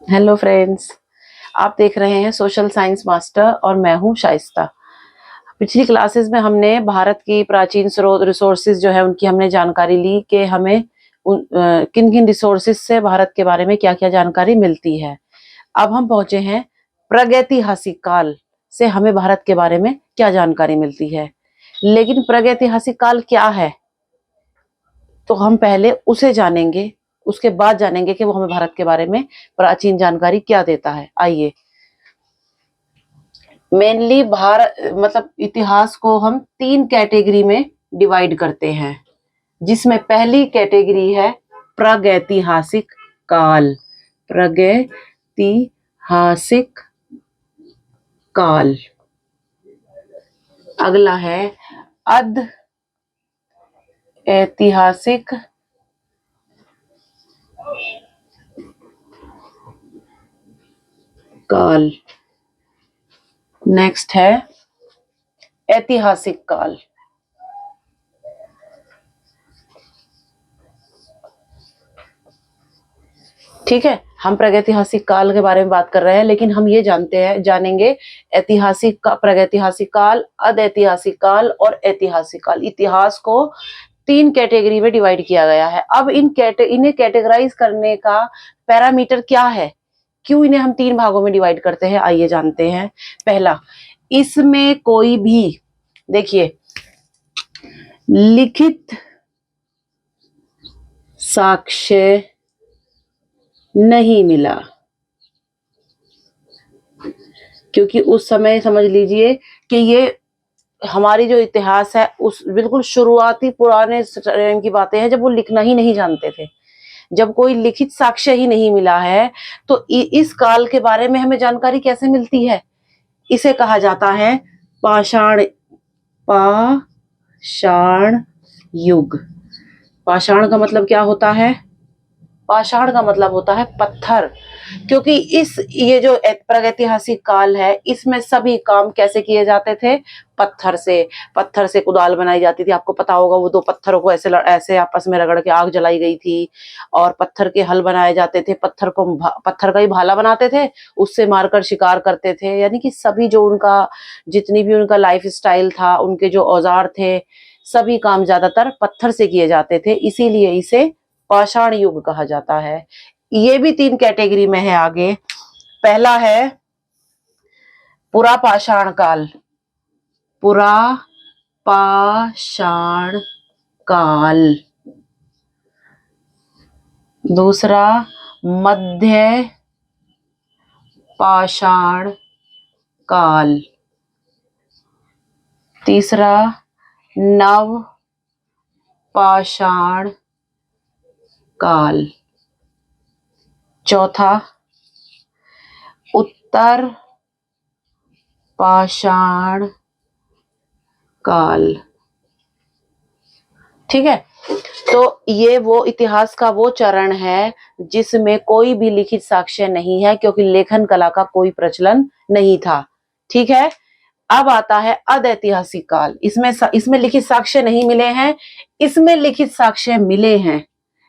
Hello friends. आप देख रहे हैं सोशल साइंस मास्टर और मैं हूं शाइस्ता। पिछली क्लासेस में हमने भारत की प्राचीन स्रोत रिसोर्सेज जो है उनकी हमने जानकारी ली कि हमें किन किन रिसोर्सेज से भारत के बारे में क्या क्या जानकारी मिलती है। अब हम पहुंचे हैं प्रागैतिहासिक काल से हमें भारत के बारे में क्या जानकारी मिलती है। लेकिन प्रागैतिहासिक काल क्या है तो हम पहले उसे जानेंगे, उसके बाद जानेंगे कि वो हमें भारत के बारे में प्राचीन जानकारी क्या देता है। आइए, मेनली भारत मतलब इतिहास को हम 3 कैटेगरी में डिवाइड करते हैं, जिसमें पहली कैटेगरी है प्रागैतिहासिक काल। प्रागैतिहासिक काल। अगला है अध ऐतिहासिक काल। नेक्स्ट है ऐतिहासिक काल। ठीक है, हम प्रागैतिहासिक काल के बारे में बात कर रहे हैं, लेकिन हम ये जानेंगे ऐतिहासिक का प्रागैतिहासिक काल, अधैतिहासिक काल और ऐतिहासिक काल। इतिहास को 3 कैटेगरी में डिवाइड किया गया है। अब इन्हें कैटेगराइज करने का पैरामीटर क्या है, क्यों इन्हें हम 3 भागों में डिवाइड करते हैं, आइए जानते हैं। पहला, इसमें कोई भी देखिए लिखित साक्ष्य नहीं मिला, क्योंकि उस समय समझ लीजिए कि ये हमारी जो इतिहास है उस बिल्कुल शुरुआती पुराने टाइम की बातें हैं, जब वो लिखना ही नहीं जानते थे। जब कोई लिखित साक्ष्य ही नहीं मिला है तो इस काल के बारे में हमें जानकारी कैसे मिलती है। इसे कहा जाता है पाषाण पाषाण युग। पाषाण का मतलब क्या होता है? पाषाण का मतलब होता है पत्थर, क्योंकि ये जो प्रागैतिहासिक काल है इसमें सभी काम कैसे किए जाते थे? पत्थर से। पत्थर से कुदाल बनाई जाती थी, आपको पता होगा, वो 2 पत्थरों को ऐसे ऐसे आपस में रगड़ के आग जलाई गई थी। और पत्थर के हल बनाए जाते थे, पत्थर का ही भाला बनाते थे, उससे मारकर शिकार करते थे। यानी कि सभी जो उनका जितनी भी उनका लाइफ स्टाइल था, उनके जो औजार थे, सभी काम ज्यादातर पत्थर से किए जाते थे, इसीलिए इसे पाषाण युग कहा जाता है। ये भी 3 कैटेगरी में है। आगे पहला है पुरा पाषाण काल। पुरा पाषाण काल। दूसरा मध्य पाषाण काल। तीसरा नव पाषाण काल। चौथा उत्तर पाषाण काल। ठीक है, तो ये वो इतिहास का वो चरण है जिसमें कोई भी लिखित साक्ष्य नहीं है, क्योंकि लेखन कला का कोई प्रचलन नहीं था। ठीक है, अब आता है अधैतिहासिक काल। इसमें लिखित साक्ष्य नहीं मिले हैं, इसमें लिखित साक्ष्य मिले हैं।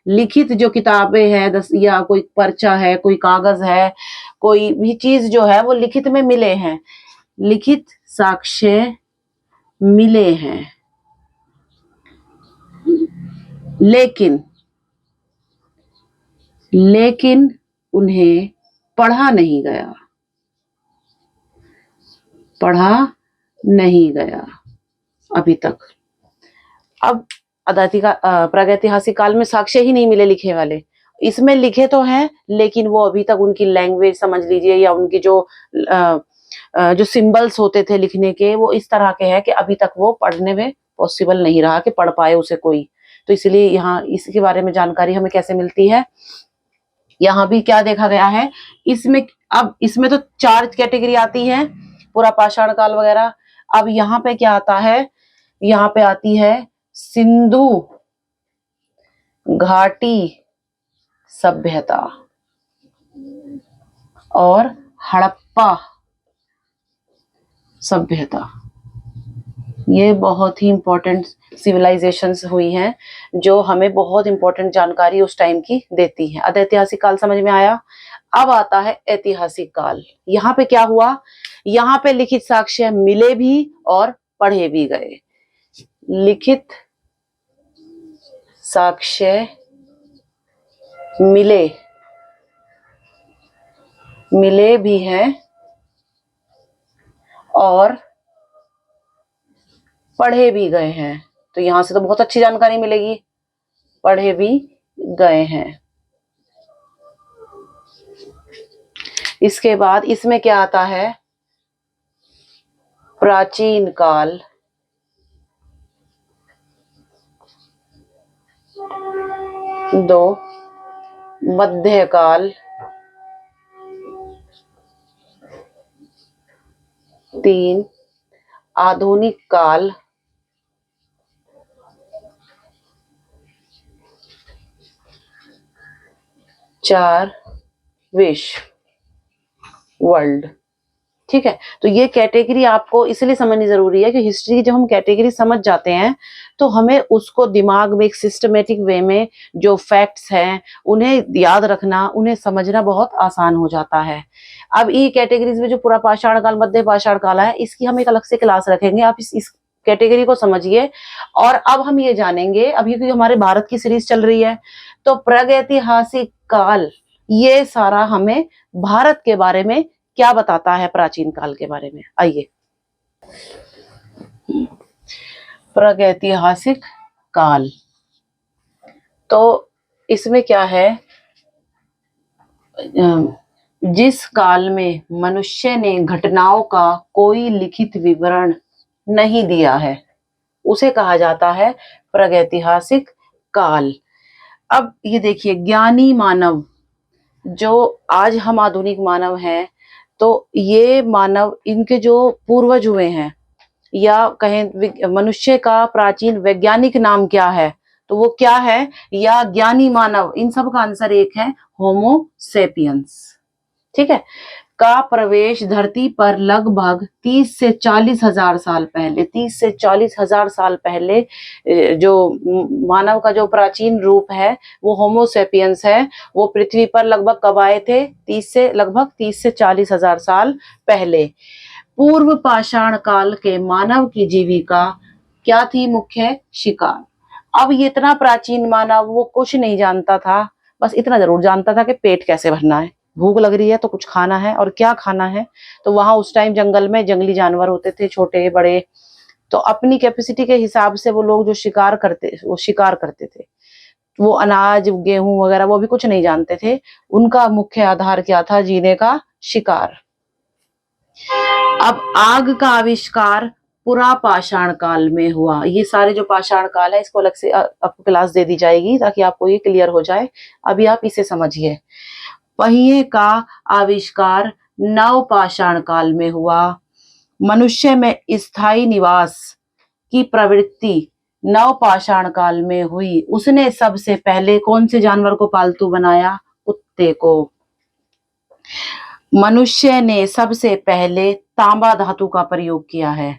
लिखित जो किताबें हैं, या कोई पर्चा है, कोई कागज है, कोई भी चीज जो है वो लिखित में मिले हैं, लिखित साक्ष्य मिले हैं। लेकिन उन्हें पढ़ा नहीं गया। पढ़ा नहीं गया अभी तक। अब प्रागैतिहासिक काल में साक्ष्य ही नहीं मिले लिखे वाले। इसमें लिखे तो हैं, लेकिन वो अभी तक उनकी लैंग्वेज समझ लीजिए, या उनकी जो सिंबल्स होते थे लिखने के, वो इस तरह के हैं कि अभी तक वो पढ़ने में पॉसिबल नहीं रहा कि पढ़ पाए उसे कोई। तो इसलिए यहाँ इसके बारे में जानकारी हमें कैसे मिलती है। यहाँ भी क्या देखा गया है इसमें, अब इसमें तो 4 कैटेगरी आती है, पूरा पाषाण काल वगैरह। अब यहाँ पे क्या आता है? यहाँ पे आती है सिंधु घाटी सभ्यता और हड़प्पा सभ्यता। ये बहुत ही इंपॉर्टेंट सिविलाइजेशंस हुई हैं, जो हमें बहुत इंपॉर्टेंट जानकारी उस टाइम की देती हैं। अधैतिहासिक काल समझ में आया। अब आता है ऐतिहासिक काल। यहाँ पे क्या हुआ, यहाँ पे लिखित साक्ष्य मिले भी और पढ़े भी गए। लिखित साक्ष्य मिले भी हैं और पढ़े भी गए हैं। तो यहां से तो बहुत अच्छी जानकारी मिलेगी, पढ़े भी गए हैं। इसके बाद इसमें क्या आता है, प्राचीन काल, 2 मध्यकाल, 3 आधुनिक काल, 4 विश्व, वर्ल्ड। ठीक है, तो ये कैटेगरी आपको इसलिए समझनी जरूरी है कि हिस्ट्री की जब हम कैटेगरी समझ जाते हैं तो हमें उसको दिमाग में एक सिस्टमेटिक वे में जो फैक्ट्स हैं उन्हें याद रखना, उन्हें समझना बहुत आसान हो जाता है। अब ये कैटेगरीज में जो पूरा पाषाण काल, मध्य पाषाण काल है, इसकी हम एक अलग से क्लास रखेंगे। आप इस कैटेगरी को समझिए। और अब हम ये जानेंगे, अभी क्योंकि हमारे भारत की सीरीज चल रही है, तो प्रागैतिहासिक काल ये सारा हमें भारत के बारे में क्या बताता है, प्राचीन काल के बारे में। आइए, प्रागैतिहासिक काल, तो इसमें क्या है, जिस काल में मनुष्य ने घटनाओं का कोई लिखित विवरण नहीं दिया है उसे कहा जाता है प्रागैतिहासिक काल। अब ये देखिए, ज्ञानी मानव, जो आज हम आधुनिक मानव हैं, तो ये मानव, इनके जो पूर्वज हुए हैं, या कहें मनुष्य का प्राचीन वैज्ञानिक नाम क्या है, तो वो क्या है, या ज्ञानी मानव, इन सब का आंसर एक है, होमो सेपियंस। ठीक है, का प्रवेश धरती पर लगभग 30 से 40 हजार साल पहले, 30 से 40 हजार साल पहले जो मानव का जो प्राचीन रूप है वो होमो सेपियंस है, वो पृथ्वी पर लगभग कब आए थे, 30 से 40 हजार साल पहले। पूर्व पाषाण काल के मानव की जीविका क्या थी, मुख्य शिकार। अब ये इतना प्राचीन मानव, वो कुछ नहीं जानता था, बस इतना जरूर जानता था कि पेट कैसे भरना है, भूख लग रही है तो कुछ खाना है, और क्या खाना है। तो वहां उस टाइम जंगल में जंगली जानवर होते थे, छोटे बड़े, तो अपनी कैपेसिटी के हिसाब से वो लोग जो शिकार करते थे। वो अनाज, गेहूं वगैरह वो भी कुछ नहीं जानते थे, उनका मुख्य आधार क्या था, जीने का, शिकार। अब आग का आविष्कार पुरा पाषाण काल में हुआ। ये सारे जो पाषाण काल है इसको अलग से आपको क्लास दे दी जाएगी ताकि आपको ये क्लियर हो जाए। अभी आप इसे समझिए। पहिए का आविष्कार नव पाषाण काल में हुआ। मनुष्य में स्थायी निवास की प्रवृत्ति नव पाषाण काल में हुई। उसने सबसे पहले कौन से जानवर को पालतू बनाया, कुत्ते को। मनुष्य ने सबसे पहले तांबा धातु का प्रयोग किया है,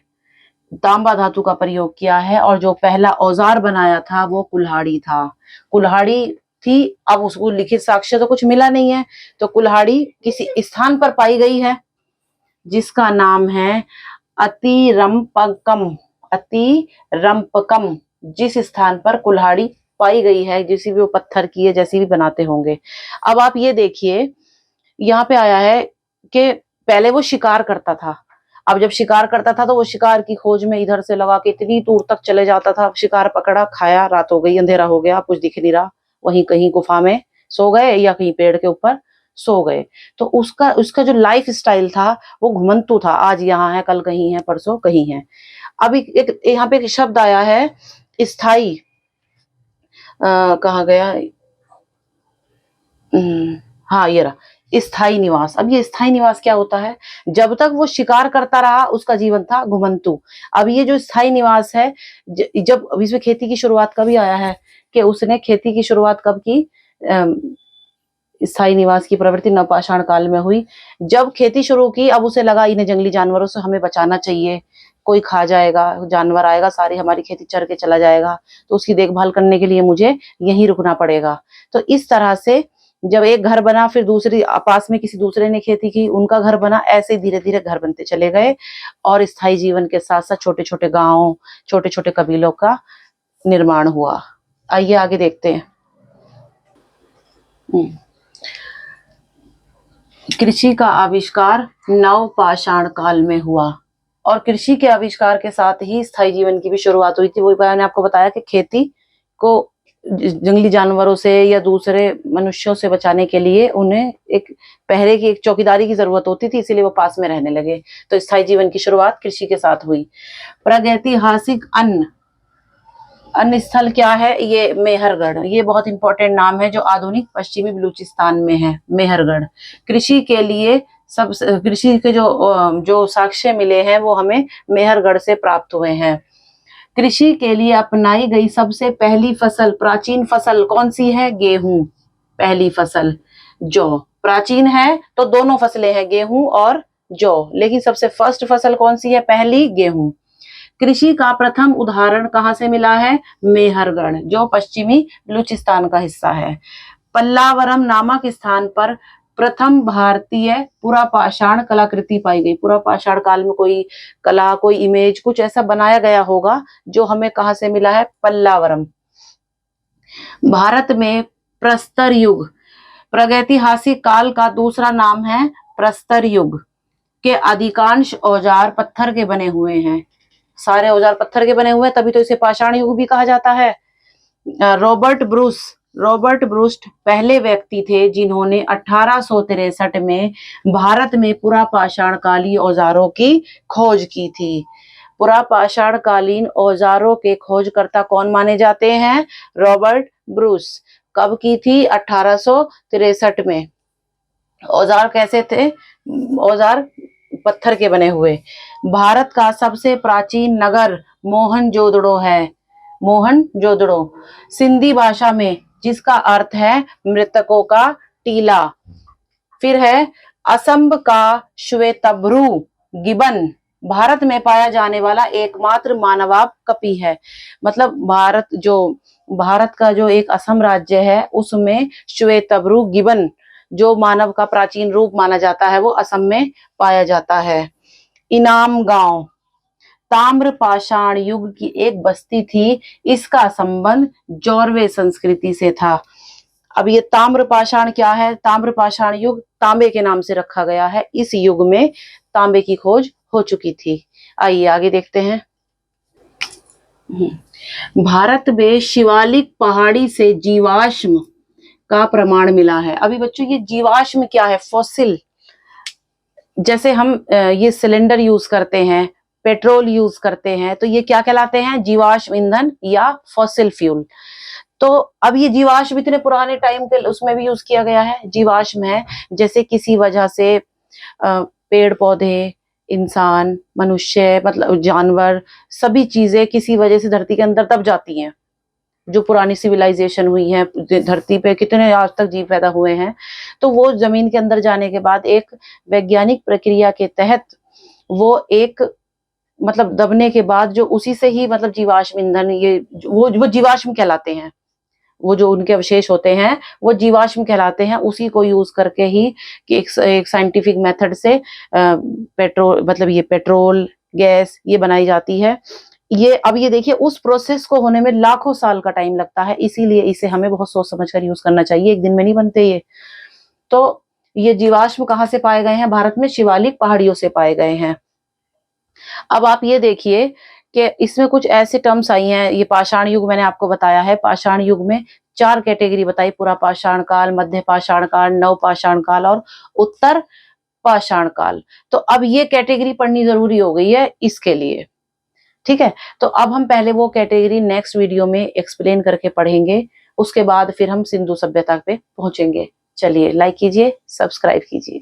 तांबा धातु का प्रयोग किया है, और जो पहला औजार बनाया था वो कुल्हाड़ी था। कुल्हाड़ी थी, अब उसको लिखित साक्ष्य तो कुछ मिला नहीं है, तो कुल्हाड़ी किसी स्थान पर पाई गई है जिसका नाम है अतिरंपकम। अतिरंपकम, जिस स्थान पर कुल्हाड़ी पाई गई है, जिसी भी वो पत्थर की है, जैसी भी बनाते होंगे। अब आप ये देखिए, यहाँ पे आया है कि पहले वो शिकार करता था। अब जब शिकार करता था तो वो शिकार की खोज में इधर से लगा के इतनी दूर तक चले जाता था। शिकार पकड़ा, खाया, रात हो गई, अंधेरा हो गया, कुछ दिख नहीं रहा, वहीं कहीं गुफा में सो गए या कहीं पेड़ के ऊपर सो गए। तो उसका उसका जो लाइफ स्टाइल था वो घुमंतु था, आज यहाँ है, कल कहीं है, परसों कहीं है। अभी एक यहाँ पे एक शब्द आया है स्थाई, कहाँ गया, हाँ ये रहा, स्थायी निवास। अब ये स्थायी निवास क्या होता है, जब तक वो शिकार करता रहा उसका जीवन था घुमंतु। अब ये जो स्थायी निवास है, जब अभी इसमें खेती की शुरुआत कभी आया है कि उसने खेती की शुरुआत कब की, स्थायी निवास की प्रवृत्ति नवपाषाण काल में हुई। जब खेती शुरू की, अब उसे लगा इन्हें जंगली जानवरों से हमें बचाना चाहिए, कोई खा जाएगा, जानवर आएगा, सारी हमारी खेती चर के चला जाएगा, तो उसकी देखभाल करने के लिए मुझे यहीं रुकना पड़ेगा। तो इस तरह से जब एक घर बना फिर दूसरी पास में किसी दूसरे ने खेती की, उनका घर बना, ऐसे धीरे धीरे घर बनते चले गए और स्थायी जीवन के साथ साथ छोटे छोटे गांव, छोटे छोटे कबीलों का निर्माण हुआ। आइए आगे देखते हैं। कृषि का आविष्कार नवपाषाण काल में हुआ और कृषि के आविष्कार के साथ ही स्थायी जीवन की भी शुरुआत हुई थी। वही मैंने आपको बताया कि खेती को जंगली जानवरों से या दूसरे मनुष्यों से बचाने के लिए उन्हें एक पहरे की, एक चौकीदारी की जरूरत होती थी, इसीलिए वो पास में रहने लगे। तो स्थायी जीवन की शुरुआत कृषि के साथ हुई। प्रागैतिहासिक अन्य स्थल क्या है? ये मेहरगढ़, ये बहुत इंपॉर्टेंट नाम है जो आधुनिक पश्चिमी बलूचिस्तान में है, मेहरगढ़। कृषि के लिए सब कृषि के जो साक्ष्य मिले हैं वो हमें मेहरगढ़ से प्राप्त हुए हैं। कृषि के लिए अपनाई गई सबसे पहली फसल, प्राचीन फसल कौन सी है? गेहूं। पहली फसल जौ। प्राचीन है तो दोनों फसलें हैं, गेहूं और जौ, लेकिन सबसे फर्स्ट फसल कौन सी है? पहली गेहूं। कृषि का प्रथम उदाहरण कहाँ से मिला है? मेहरगढ़, जो पश्चिमी बलूचिस्तान का हिस्सा है। पल्लावरम नामक स्थान पर प्रथम भारतीय पुरापाषाण कलाकृति पाई गई। पुरापाषाण काल में कोई कला, कोई इमेज, कुछ ऐसा बनाया गया होगा जो हमें कहाँ से मिला है? पल्लावरम। भारत में प्रस्तर युग, प्रागैतिहासिक काल का दूसरा नाम है प्रस्तर युग, के अधिकांश औजार पत्थर के बने हुए हैं। सारे औजार पत्थर के बने हुए हैं, तभी तो इसे पाषाण युग भी कहा जाता है। रॉबर्ट ब्रूस्ट पहले व्यक्ति थे जिन्होंने 1863 में भारत में पुरापाषाण कालीन औजारों की खोज की थी। पुरापाषाण कालीन औजारों के खोजकर्ता कौन माने जाते हैं? Robert Bruce. कब की थी? 1863 में। औजार कैसे थे? औजार पत्थर के बने हुए। भारत का सबसे प्राचीन नगर मोहनजोदड़ो है, मोहनजोदड़ो, सिंधी भाषा में, जिसका अर्थ है मृतकों का टीला। फिर है असम का श्वेतभ्रू गिबन, भारत में पाया जाने वाला एकमात्र मानवाब कपि है। मतलब भारत का जो एक असम राज्य है उसमें श्वेतभ्रू गिबन, जो मानव का प्राचीन रूप माना जाता है, वो असम में पाया जाता है। इनाम गांव ताम्रपाषाण युग की एक बस्ती थी, इसका संबंध जौरवे संस्कृति से था। अब ये ताम्रपाषाण क्या है? ताम्रपाषाण युग तांबे के नाम से रखा गया है। इस युग में तांबे की खोज हो चुकी थी। आइए आगे देखते हैं। भारत में शिवालिक पहाड़ी से जीवाश्म का प्रमाण मिला है। अभी बच्चों ये जीवाश्म क्या है? फॉसिल। जैसे हम ये सिलेंडर यूज करते हैं, पेट्रोल यूज करते हैं, तो ये क्या कहलाते हैं? जीवाश्म ईंधन या फॉसिल फ्यूल। तो अब ये जीवाश्म इतने पुराने टाइम के उसमें भी यूज किया गया है। जीवाश्म है जैसे किसी वजह से पेड़ पौधे, इंसान, मनुष्य, मतलब जानवर, सभी चीजें किसी वजह से धरती के अंदर दब जाती हैं। जो पुरानी सिविलाइजेशन हुई है धरती पे, कितने आज तक जीव पैदा हुए हैं, तो वो जमीन के अंदर जाने के बाद एक वैज्ञानिक प्रक्रिया के तहत वो एक मतलब दबने के बाद जो उसी से ही मतलब जीवाश्म ईंधन, ये वो जीवाश्म कहलाते हैं। वो जो उनके अवशेष होते हैं वो जीवाश्म कहलाते हैं। उसी को यूज करके ही कि एक साइंटिफिक मेथड से पेट्रोल, मतलब ये पेट्रोल गैस ये बनाई जाती है। ये अब ये देखिए उस प्रोसेस को होने में लाखों साल का टाइम लगता है, इसीलिए इसे हमें बहुत सोच समझ कर यूज करना चाहिए। एक दिन में नहीं बनते ये। तो ये जीवाश्म कहाँ से पाए गए हैं? भारत में शिवालिक पहाड़ियों से पाए गए हैं। अब आप ये देखिए कि इसमें कुछ ऐसे टर्म्स आई हैं। ये पाषाण युग मैंने आपको बताया है। पाषाण युग में 4 कैटेगरी बताई, पूरा पाषाण काल, मध्य पाषाण काल, नव पाषाण काल और उत्तर पाषाण काल। तो अब ये कैटेगरी पढ़नी जरूरी हो गई है इसके लिए, ठीक है। तो अब हम पहले वो कैटेगरी नेक्स्ट वीडियो में एक्सप्लेन करके पढ़ेंगे, उसके बाद फिर हम सिंधु सभ्यता पे पहुंचेंगे। चलिए लाइक कीजिए, सब्सक्राइब कीजिए।